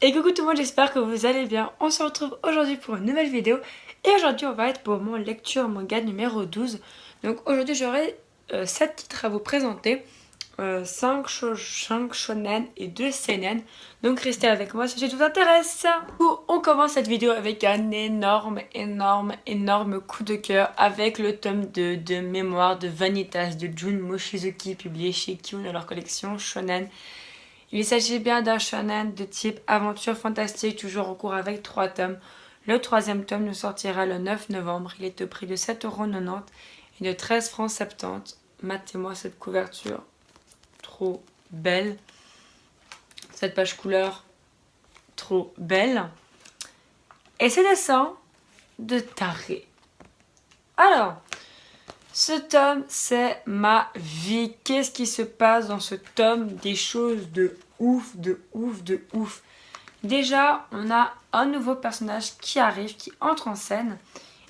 Et coucou tout le monde, j'espère que vous allez bien. On se retrouve aujourd'hui pour une nouvelle vidéo. Et aujourd'hui on va être pour mon lecture manga numéro 12. Donc aujourd'hui j'aurai 7 titres à vous présenter. 5 shonen et 2 seinen. Donc restez avec moi si ça vous intéresse. On commence cette vidéo avec un énorme coup de cœur avec le tome 2 de Mémoire de Vanitas de Jun Mochizuki publié chez Kiun dans leur collection shonen. Il s'agit bien d'un shonen de type aventure fantastique, toujours en cours avec 3 tomes. Le 3e tome nous sortira le 9 novembre. Il est au prix de 7,90€ et de 13,70 francs. Matez-moi cette couverture. Trop belle. Cette page couleur. Trop belle. Et ces dessins de taré. Alors, ce tome, c'est ma vie. Qu'est-ce qui se passe dans ce tome? Des choses de ouf. Déjà, on a un nouveau personnage qui arrive, qui entre en scène.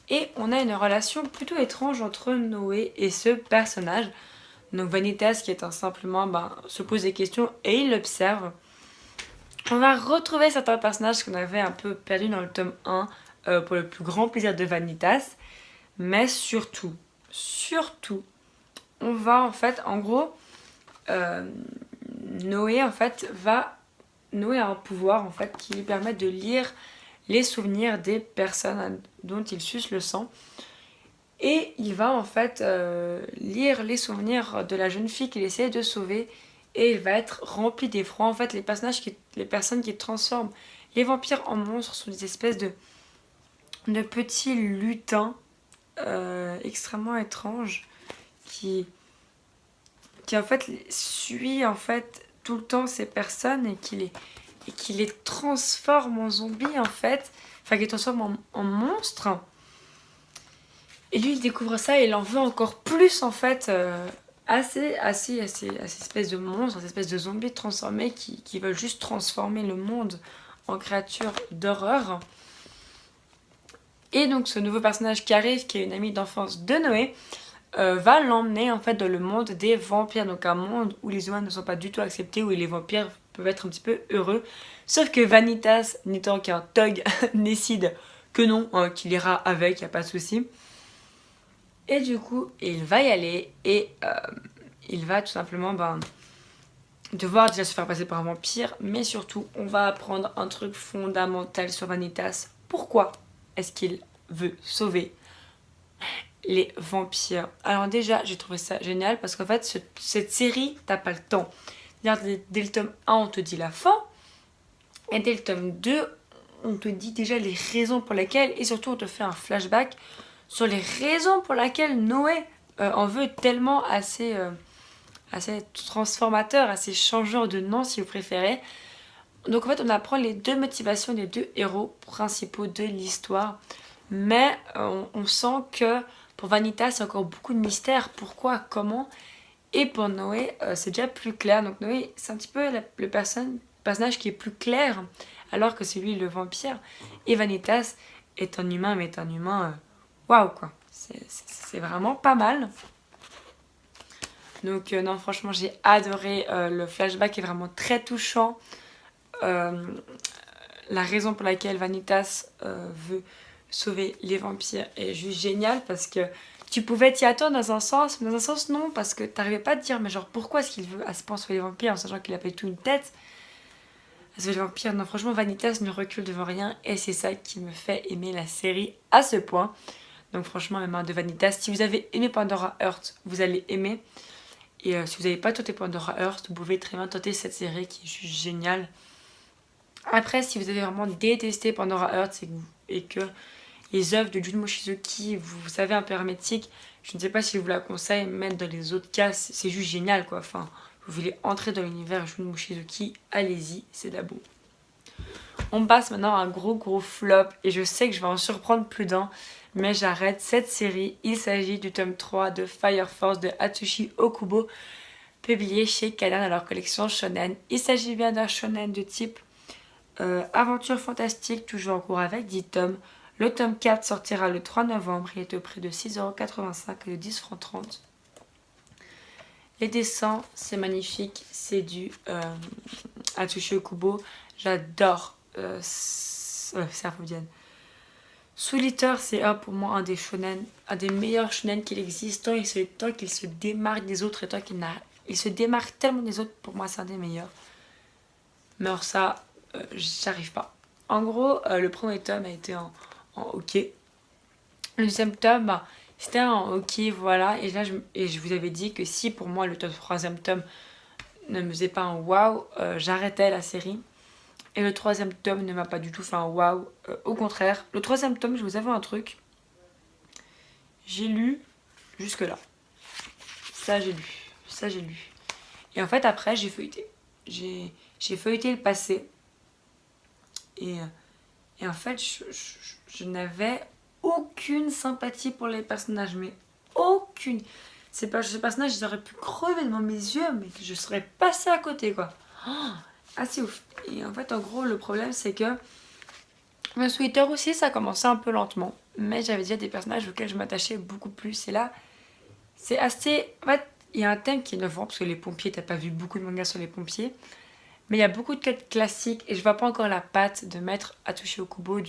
Et on a une relation plutôt étrange entre Noé et ce personnage. Donc Vanitas qui est simplement se pose des questions et il l'observe. On va retrouver certains personnages qu'on avait un peu perdus dans le tome 1 pour le plus grand plaisir de Vanitas. Mais surtout, on va en fait, en gros, Noé a un pouvoir en fait qui lui permet de lire les souvenirs des personnes dont il suce le sang. Et il va en fait lire les souvenirs de la jeune fille qu'il essaie de sauver. Et il va être rempli d'effroi. En fait, les personnes qui transforment les vampires en monstres sont des espèces de petits lutins extrêmement étranges qui en fait suit en fait tout le temps ces personnes et qui les transforme en zombies en fait, enfin qui les transforme en monstres. Et lui il découvre ça et il en veut encore plus en fait à ces espèces de monstres, à ces espèces de zombies transformés qui veulent juste transformer le monde en créatures d'horreur. Et donc ce nouveau personnage qui arrive, qui est une amie d'enfance de Noé, va l'emmener en fait dans le monde des vampires, donc un monde où les humains ne sont pas du tout acceptés, où les vampires peuvent être un petit peu heureux. Sauf que Vanitas, n'étant qu'un thug, décide que non, qu'il ira avec, il n'y a pas de souci. Et du coup, il va y aller et il va tout simplement devoir déjà se faire passer par un vampire, mais surtout, on va apprendre un truc fondamental sur Vanitas. Pourquoi est-ce qu'il veut sauver les vampires? Alors déjà, j'ai trouvé ça génial parce qu'en fait, cette série, t'as pas le temps. Dès le tome 1, on te dit la fin. Et dès le tome 2, on te dit déjà les raisons pour lesquelles. Et surtout, on te fait un flashback sur les raisons pour lesquelles Noé en veut tellement assez transformateur, assez changeur de nom si vous préférez. Donc en fait, on apprend les deux motivations des deux héros principaux de l'histoire. Mais on sent que pour Vanitas, c'est encore beaucoup de mystère. Pourquoi? Comment? Et pour Noé, c'est déjà plus clair. Donc Noé, c'est un petit peu le personnage qui est plus clair, alors que c'est lui le vampire. Et Vanitas est un humain, mais est un humain... Waouh, quoi. C'est vraiment pas mal. Donc non, franchement, j'ai adoré. Le flashback est vraiment très touchant. La raison pour laquelle Vanitas veut sauver les vampires est juste géniale parce que tu pouvais t'y attendre dans un sens, mais dans un sens non, parce que t'arrivais pas à te dire mais genre pourquoi est-ce qu'il veut à ce point sauver les vampires en sachant qu'il a pas du tout une tête à sauver les vampires. Non, franchement, Vanitas ne recule devant rien et c'est ça qui me fait aimer la série à ce point. Donc franchement, mes mains de Vanitas, si vous avez aimé Pandora Hearts, vous allez aimer. Et si vous n'avez pas tenté Pandora Hearts, vous pouvez très bien tenter cette série qui est juste géniale. Après, si vous avez vraiment détesté Pandora Hearts et que les œuvres de Jun Mochizuki, vous savez, un peu hermétique, je ne sais pas si je vous la conseille, mais dans les autres cas, c'est juste génial, quoi. Enfin, vous voulez entrer dans l'univers Jun Mochizuki, allez-y, c'est de la boue. On passe maintenant à un gros flop, et je sais que je vais en surprendre plus d'un, mais j'arrête cette série. Il s'agit du tome 3 de Fire Force de Atsushi Okubo, publié chez Kanan dans leur collection shonen. Il s'agit bien d'un shonen de type aventure fantastique, toujours en cours avec 10 tomes. Le tome 4 sortira le 3 novembre, il est au prix de 6,85€ et de 10,30 francs. Les dessins, c'est magnifique, c'est du Atsushi Okubo. J'adore Serfodian. Soul Eater, c'est pour moi un des shonen, un des meilleurs shonen qu'il existe, tant qu'il se démarque des autres et tant qu'il il se démarque tellement des autres, pour moi c'est un des meilleurs. Mais alors ça, j'arrive pas. En gros, le premier tome a été en ok. Le deuxième tome, bah, c'était en ok, voilà. Et là, je vous avais dit que si pour moi le troisième tome ne me faisait pas un waouh, j'arrêtais la série. Et le troisième tome ne m'a pas du tout fait un waouh. Au contraire, le troisième tome, je vous avais un truc. J'ai lu jusque-là. Ça, j'ai lu. Ça, j'ai lu. Et en fait, après, j'ai feuilleté. J'ai feuilleté le passé. Et en fait, je n'avais aucune sympathie pour les personnages. Mais aucune. Ces personnages, ils auraient pu crever devant mes yeux, mais je serais passée à côté, quoi. Oh, assez ouf. Et en fait, en gros, le problème, c'est que le Twitter aussi, ça commençait un peu lentement. Mais j'avais déjà des personnages auxquels je m'attachais beaucoup plus. Et là, c'est assez... En fait, il y a un thème qui est innovant, parce que les pompiers, t'as pas vu beaucoup de mangas sur les pompiers. Mais il y a beaucoup de quêtes classiques, et je vois pas encore la patte de Maître Atsushi Okubo,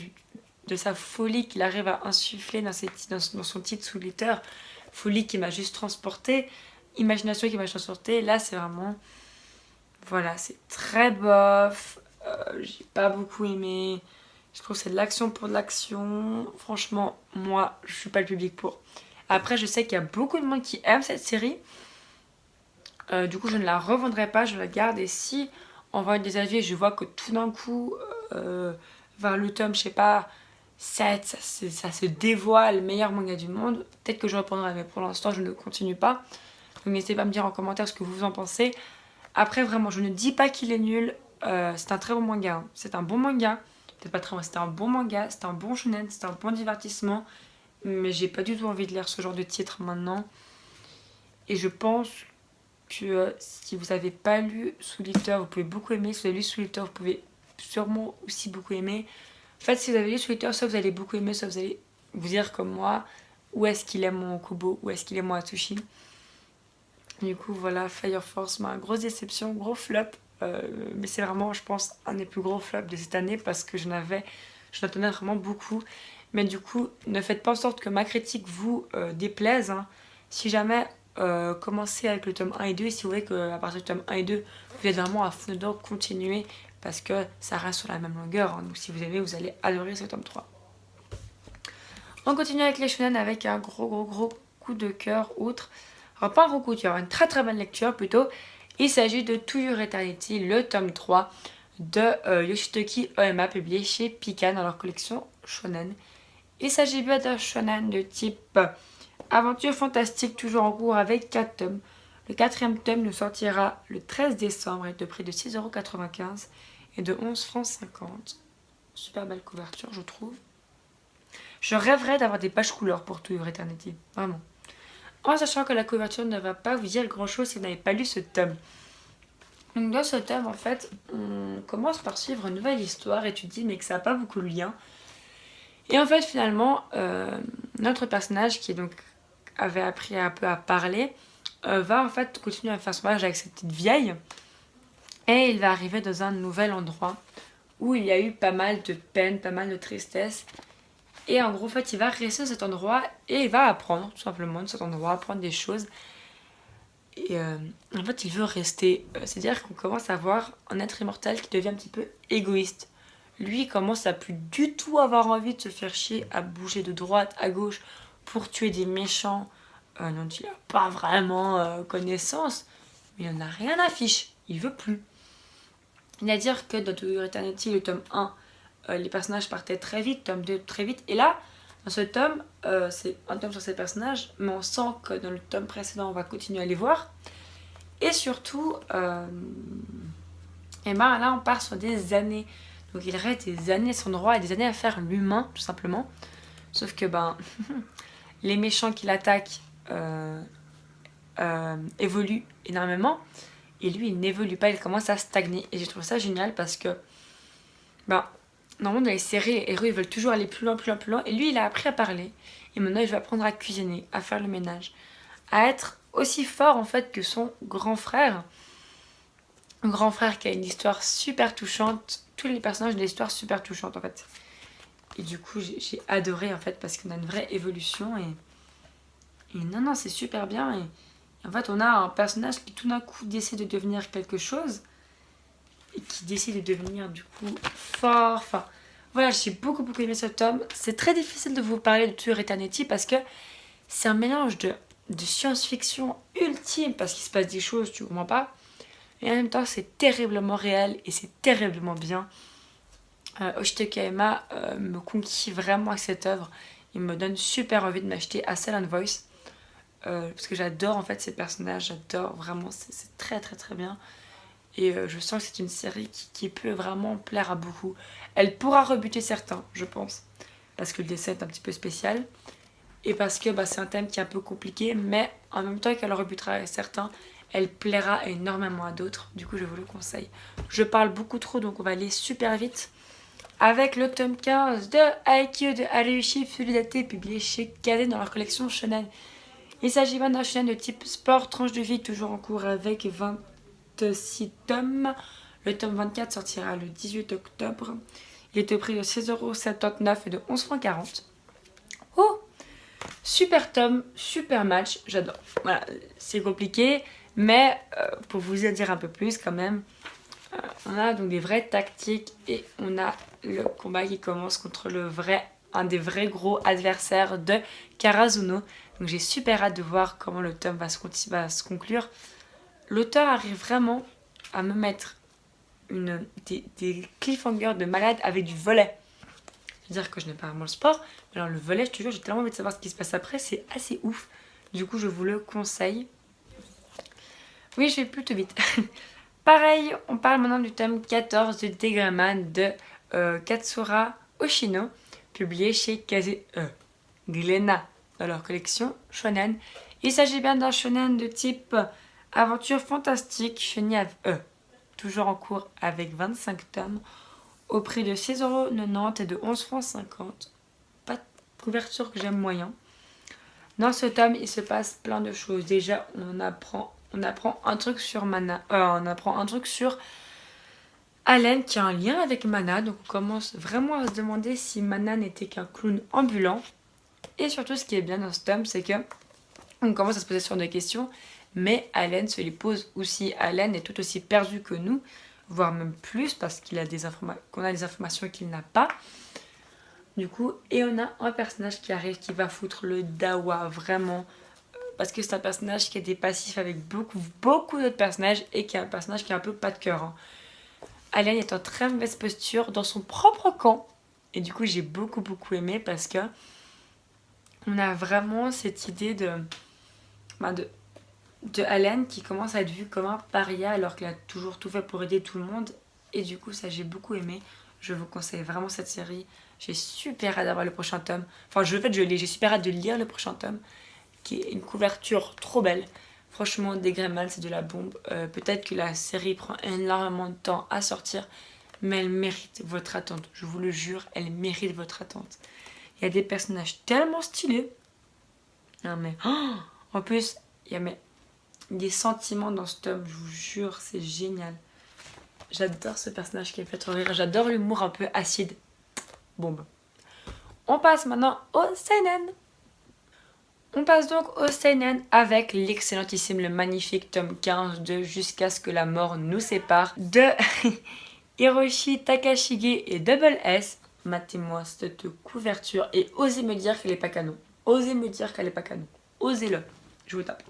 de sa folie qu'il arrive à insuffler dans son titre Soul Eater. Folie qui m'a juste transportée, imagination qui m'a transportée. Là, c'est vraiment... Voilà, c'est très bof. J'ai pas beaucoup aimé. Je trouve que c'est de l'action pour de l'action. Franchement, moi, je suis pas le public pour. Après, je sais qu'il y a beaucoup de monde qui aime cette série. Du coup, je ne la revendrai pas, je la garde. Et si on voit des avis, je vois que tout d'un coup, vers le tome, je sais pas, 7, ça se dévoile, meilleur manga du monde. Peut-être que je reprendrai, mais pour l'instant, je ne continue pas. Donc, n'hésitez pas à me dire en commentaire ce que vous en pensez. Après, vraiment, je ne dis pas qu'il est nul. C'est un très bon manga. Hein. C'est un bon manga. Peut-être pas très bon, c'était un bon manga. C'était un bon shonen. C'était un bon divertissement. Mais j'ai pas du tout envie de lire ce genre de titre maintenant. Et je pense que si vous n'avez pas lu Soul Eater, vous pouvez beaucoup aimer. Si vous avez lu Soul Eater, vous pouvez sûrement aussi beaucoup aimer. En fait, si vous avez lu Soul Eater, soit vous allez beaucoup aimer, soit vous allez vous dire comme moi, où est-ce qu'il aime mon Kubo, où est-ce qu'il aime mon Atsushi. Du coup, voilà, Fire Force, ma grosse déception, gros flop. Mais c'est vraiment, je pense, un des plus gros flops de cette année parce que je l'attendais vraiment beaucoup. Mais du coup, ne faites pas en sorte que ma critique vous déplaise. Hein. Si jamais, commencez avec le tome 1 et 2. Et si vous voyez qu'à partir du tome 1 et 2, vous êtes vraiment à fond dedans, continuez parce que ça reste sur la même longueur. Hein. Donc si vous aimez, vous allez adorer ce tome 3. On continue avec les shonen avec un gros coup de cœur outre. Alors pas un gros coup de cœur, une très bonne lecture plutôt. Il s'agit de To Your Eternity, le tome 3 de Yoshitoki Oema, publié chez Pican dans leur collection shonen. Il s'agit bien d'un shonen de type aventure fantastique, toujours en cours avec 4 tomes. Le 4e tome nous sortira le 13 décembre et de prix de 6,95€ et de 11,50 francs. Super belle couverture, je trouve. Je rêverais d'avoir des pages couleurs pour To Your Eternity, vraiment. En sachant que la couverture ne va pas vous dire grand chose si vous n'avez pas lu ce tome. Donc dans ce tome, en fait, on commence par suivre une nouvelle histoire et tu te dis mais que ça n'a pas beaucoup de lien. Et en fait, finalement, notre personnage qui donc avait appris un peu à parler, va en fait continuer à faire son voyage avec cette petite vieille. Et il va arriver dans un nouvel endroit où il y a eu pas mal de peine, pas mal de tristesse. Et en gros, en fait, il va rester à cet endroit et il va apprendre, tout simplement, de cet endroit, apprendre des choses. Et en fait, il veut rester. C'est-à-dire qu'on commence à voir un être immortel qui devient un petit peu égoïste. Lui, il commence à plus du tout avoir envie de se faire chier, à bouger de droite à gauche pour tuer des méchants dont il n'a pas vraiment connaissance. Mais il n'en a rien à fiche. Il veut plus. C'est-à-dire que dans To Your Eternity, le tome 1, les personnages partaient très vite, tome 2 très vite. Et là, dans ce tome, c'est un tome sur ces personnages, mais on sent que dans le tome précédent, on va continuer à les voir. Et surtout, et ben là, on part sur des années. Donc il reste des années à son droit et des années à faire l'humain, tout simplement. Sauf que ben, les méchants qui l'attaquent évoluent énormément. Et lui, il n'évolue pas, il commence à stagner. Et j'ai trouvé ça génial parce que, ben, normalement, dans les séries, les héros, ils veulent toujours aller plus loin. Et lui, il a appris à parler. Et maintenant, il va apprendre à cuisiner, à faire le ménage, à être aussi fort, en fait, que son grand frère. un grand frère qui a une histoire super touchante. Tous les personnages ont des histoires super touchantes en fait. Et du coup, j'ai adoré en fait parce qu'on a une vraie évolution et non, c'est super bien. Et en fait, on a un personnage qui tout d'un coup décide de devenir quelque chose et qui décide de devenir du coup fort. Enfin, voilà, j'ai beaucoup aimé ce tome. C'est très difficile de vous parler de Tueur Eternity parce que c'est un mélange de science-fiction ultime parce qu'il se passe des choses, tu comprends pas. Et en même temps, c'est terriblement réel et c'est terriblement bien. Oshitaka Ema me conquit vraiment avec cette œuvre. Il me donne super envie de m'acheter Hustle and Voice. Parce que j'adore en fait ces personnages, j'adore vraiment, c'est très bien. Et je sens que c'est une série qui peut vraiment plaire à beaucoup. Elle pourra rebuter certains, je pense. Parce que le dessin est un petit peu spécial. Et parce que c'est un thème qui est un peu compliqué. Mais en même temps qu'elle rebutera certains, elle plaira énormément à d'autres. Du coup, je vous le conseille. Je parle beaucoup trop, donc on va aller super vite. Avec le tome 15 de Haikyuu de Haruhi Furudate, publié chez Kazé dans leur collection Shonen. Il s'agit d'un shonen de type sport, tranche de vie, toujours en cours avec 26 tomes. Le tome 24 sortira le 18 octobre. Il est au prix de 16,79€ et de 11,40 €. Oh, super tome, super match, j'adore. Voilà, c'est compliqué, mais pour vous en dire un peu plus quand même, on a donc des vraies tactiques et on a le combat qui commence contre un des vrais gros adversaires de Karazuno. Donc j'ai super hâte de voir comment le tome va se conclure. L'auteur arrive vraiment à me mettre des cliffhangers de malade avec du volet. C'est-à-dire que je n'ai pas vraiment le sport, mais alors le volet, je te jure, j'ai tellement envie de savoir ce qui se passe après, c'est assez ouf. Du coup, je vous le conseille. Oui, je vais plutôt vite. Pareil, on parle maintenant du tome 14 de Degraman de Katsura Oshino, publié chez Glénat dans leur collection Shonen. Il s'agit bien d'un shonen de type aventure fantastique, toujours en cours avec 25 tomes, au prix de 6,90€ et de 11,50 €. Pas de couverture que j'aime moyen. Dans ce tome, il se passe plein de choses. Déjà, on apprend un truc sur on apprend un truc sur Allen qui a un lien avec Mana. Donc on commence vraiment à se demander si Mana n'était qu'un clown ambulant. Et surtout, ce qui est bien dans ce tome, c'est que on commence à se poser sur des questions, mais Allen se les pose aussi. Allen est tout aussi perdu que nous, voire même plus, parce qu'on a des informations qu'il n'a pas. Du coup, et on a un personnage qui arrive, qui va foutre le dawa, vraiment, parce que c'est un personnage qui a des passifs avec beaucoup d'autres personnages, et qui est un personnage qui a un peu pas de cœur. Hein. Allen est en très mauvaise posture dans son propre camp, et du coup, j'ai beaucoup aimé, parce que on a vraiment cette idée de Allen qui commence à être vu comme un paria alors qu'il a toujours tout fait pour aider tout le monde. Et du coup, ça, j'ai beaucoup aimé. Je vous conseille vraiment cette série. J'ai super hâte d'avoir le prochain tome. Enfin, j'ai super hâte de lire le prochain tome, qui est une couverture trop belle. Franchement, Degraman, c'est de la bombe. Peut-être que la série prend énormément de temps à sortir, mais elle mérite votre attente. Je vous le jure, elle mérite votre attente. Il y a des personnages tellement stylés. Non, mais en plus, il y a des sentiments dans ce tome, je vous jure, c'est génial. J'adore ce personnage qui me fait trop rire. J'adore l'humour un peu acide. Bombe. On passe maintenant au seinen. On passe donc au seinen avec l'excellentissime, le magnifique tome 15 de Jusqu'à ce que la mort nous sépare de Hiroshi Takashige et Double S. Matez-moi cette couverture et osez me dire qu'elle n'est pas canon. Osez me dire qu'elle n'est pas canon. Osez-le. Je vous tape.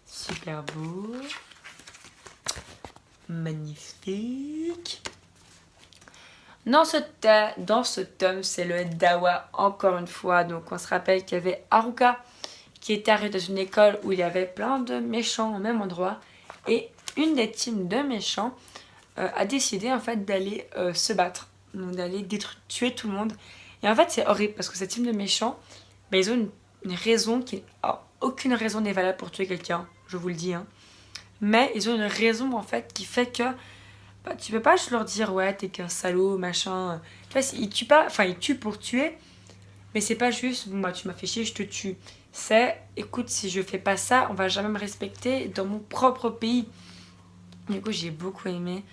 Super beau. Magnifique. Dans ce tome, c'est le dawa encore une fois. Donc on se rappelle qu'il y avait Haruka qui était arrivée dans une école où il y avait plein de méchants au même endroit. Et une des teams de méchants a décidé en fait d'aller se battre. Donc d'aller tuer tout le monde. Et en fait c'est horrible parce que cette team de méchants, ils ont une raison qui... Alors, aucune raison n'est valable pour tuer quelqu'un, je vous le dis. Hein. Mais ils ont une raison en fait qui fait que tu peux pas juste leur dire ouais t'es qu'un salaud machin. Tu vois, ils tuent pas, enfin ils tuent pour tuer, mais c'est pas juste bon tu m'as fait chier je te tue. c'est écoute, si je fais pas ça, on va jamais me respecter dans mon propre pays. Du coup, j'ai beaucoup aimé.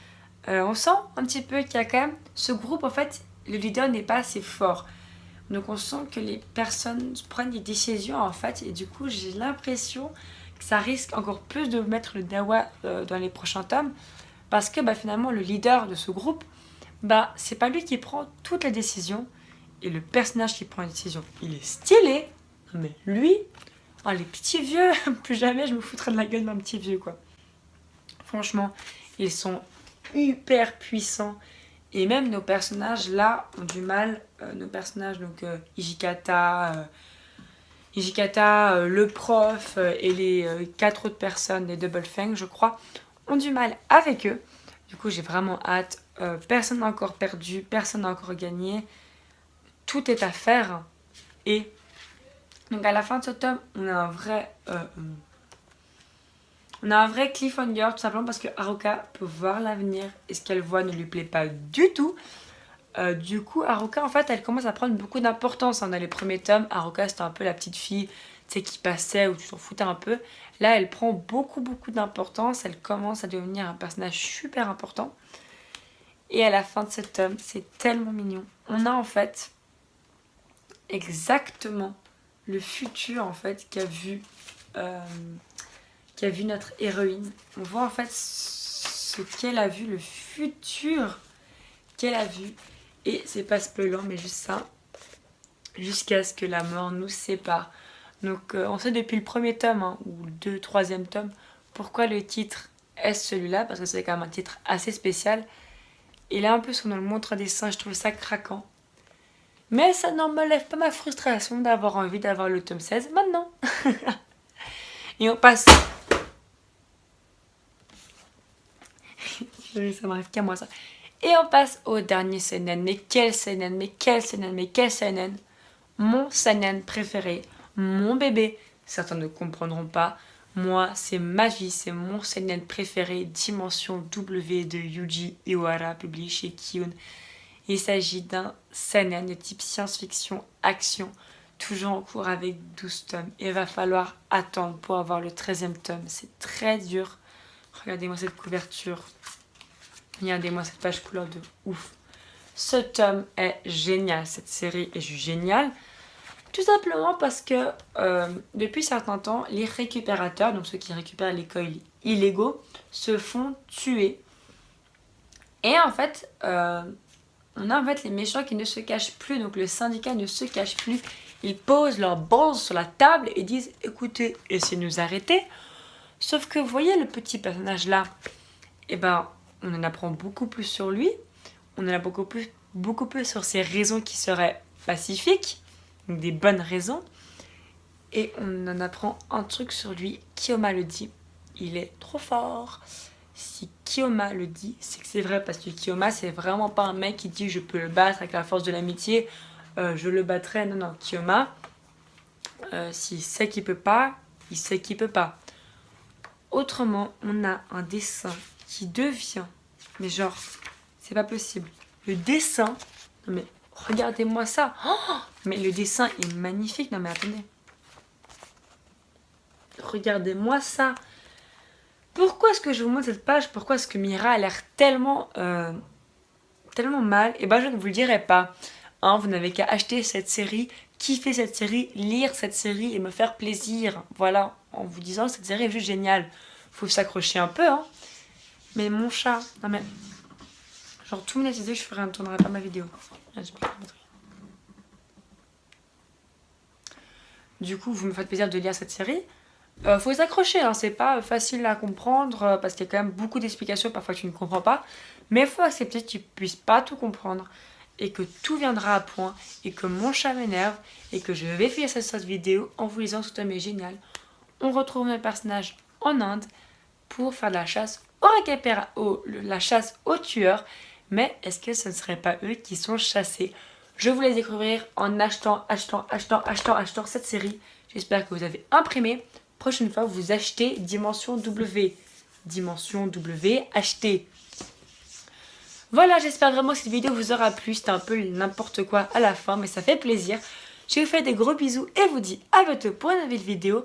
On sent un petit peu qu'il y a quand même ce groupe, en fait, le leader n'est pas assez fort. Donc on sent que les personnes prennent des décisions en fait, et du coup j'ai l'impression que ça risque encore plus de mettre le dawa dans les prochains tomes, parce que finalement le leader de ce groupe, c'est pas lui qui prend toutes les décisions, et le personnage qui prend les décisions, il est stylé, mais lui, les petits vieux, plus jamais je me foutrais de la gueule d'un petit vieux quoi. Franchement, ils sont hyper puissants. Et même nos personnages là ont du mal, nos personnages donc Hijikata, le prof et les 4 autres personnes, les Double Fang je crois, ont du mal avec eux. Du coup j'ai vraiment hâte, personne n'a encore perdu, personne n'a encore gagné, tout est à faire. Et donc à la fin de ce tome, on a un vrai cliffhanger, tout simplement parce que Haruka peut voir l'avenir et ce qu'elle voit ne lui plaît pas du tout. Du coup, Haruka, en fait, elle commence à prendre beaucoup d'importance. Dans les premiers tomes, Haruka, c'était un peu la petite fille qui passait ou tu t'en foutais un peu. Là, elle prend beaucoup d'importance. Elle commence à devenir un personnage super important. Et à la fin de ce tome, c'est tellement mignon. On a en fait exactement le futur en fait qu'a vu notre héroïne. On voit en fait ce qu'elle a vu, le futur qu'elle a vu. Et c'est pas spoilant, mais juste ça. Jusqu'à ce que la mort nous sépare. Donc on sait depuis le premier tome, ou le troisième tome, pourquoi le titre est celui-là, parce que c'est quand même un titre assez spécial. Et là en plus on nous le montre à dessin, je trouve ça craquant. Mais ça n'enlève pas ma frustration d'avoir envie d'avoir le tome 16 maintenant. Et on passe... ça m'arrive qu'à moi ça. Et on passe au dernier seinen. Mais quel seinen, mais quel seinen, mais quel seinen. Mon seinen préféré, mon bébé. Certains ne comprendront pas. Moi, c'est ma vie, c'est mon seinen préféré. Dimension W de Yuji Iwara, publié chez Kiyun. Il s'agit d'un seinen de type science-fiction, action, toujours en cours avec 12 tomes. Il va falloir attendre pour avoir le 13e tome. C'est très dur. Regardez-moi cette couverture. Regardez-moi cette page couleur de ouf. Ce tome est génial, cette série est géniale. Tout simplement parce que depuis certains temps, les récupérateurs, donc ceux qui récupèrent les coils illégaux, se font tuer. Et en fait, on a en fait les méchants qui ne se cachent plus, donc le syndicat ne se cache plus. Ils posent leurs balles sur la table et disent « Écoutez, essayez de nous arrêter ». Sauf que vous voyez le petit personnage là, on en apprend beaucoup plus sur lui, on en a beaucoup plus sur ses raisons qui seraient pacifiques, donc des bonnes raisons, et on en apprend un truc sur lui. Kiyoma le dit, il est trop fort. Si Kiyoma le dit, c'est que c'est vrai, parce que Kiyoma c'est vraiment pas un mec qui dit je peux le battre avec la force de l'amitié, je le battrai. Non, Kiyoma, s'il sait qu'il peut pas, il sait qu'il peut pas. Autrement, on a un dessin qui devient, mais genre, c'est pas possible. Le dessin, non mais regardez-moi ça. Oh, mais le dessin est magnifique. Non mais attendez. Regardez-moi ça. Pourquoi est-ce que je vous montre cette page? Pourquoi est-ce que Mira a l'air tellement mal? Et je ne vous le dirai pas. Vous n'avez qu'à acheter cette série, kiffer cette série, lire cette série et me faire plaisir. Voilà, en vous disant cette série est juste géniale. Faut s'accrocher un peu, Mais mon chat, non mais... Genre tout monétisé, je ne tournerai pas ma vidéo. Du coup, vous me faites plaisir de lire cette série. Faut s'accrocher, c'est pas facile à comprendre parce qu'il y a quand même beaucoup d'explications, parfois tu ne comprends pas. Mais il faut accepter que tu puisses pas tout comprendre et que tout viendra à point et que mon chat m'énerve et que je vais finir cette vidéo en vous disant que ce tome est génial. On retrouve nos personnages en Inde pour faire de la chasse la chasse aux tueurs. Mais est-ce que ce ne serait pas eux qui sont chassés? Je vous laisse découvrir en achetant cette série. J'espère que vous avez imprimé. Prochaine fois, vous achetez Dimension W. Dimension W, achetez. Voilà, j'espère vraiment que cette vidéo vous aura plu. C'était un peu n'importe quoi à la fin, mais ça fait plaisir. Je vous fais des gros bisous et vous dis à bientôt pour une nouvelle vidéo.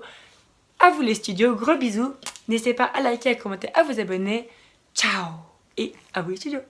À vous les studios, gros bisous. N'hésitez pas à liker, à commenter, à vous abonner. Ciao et à vous les studios.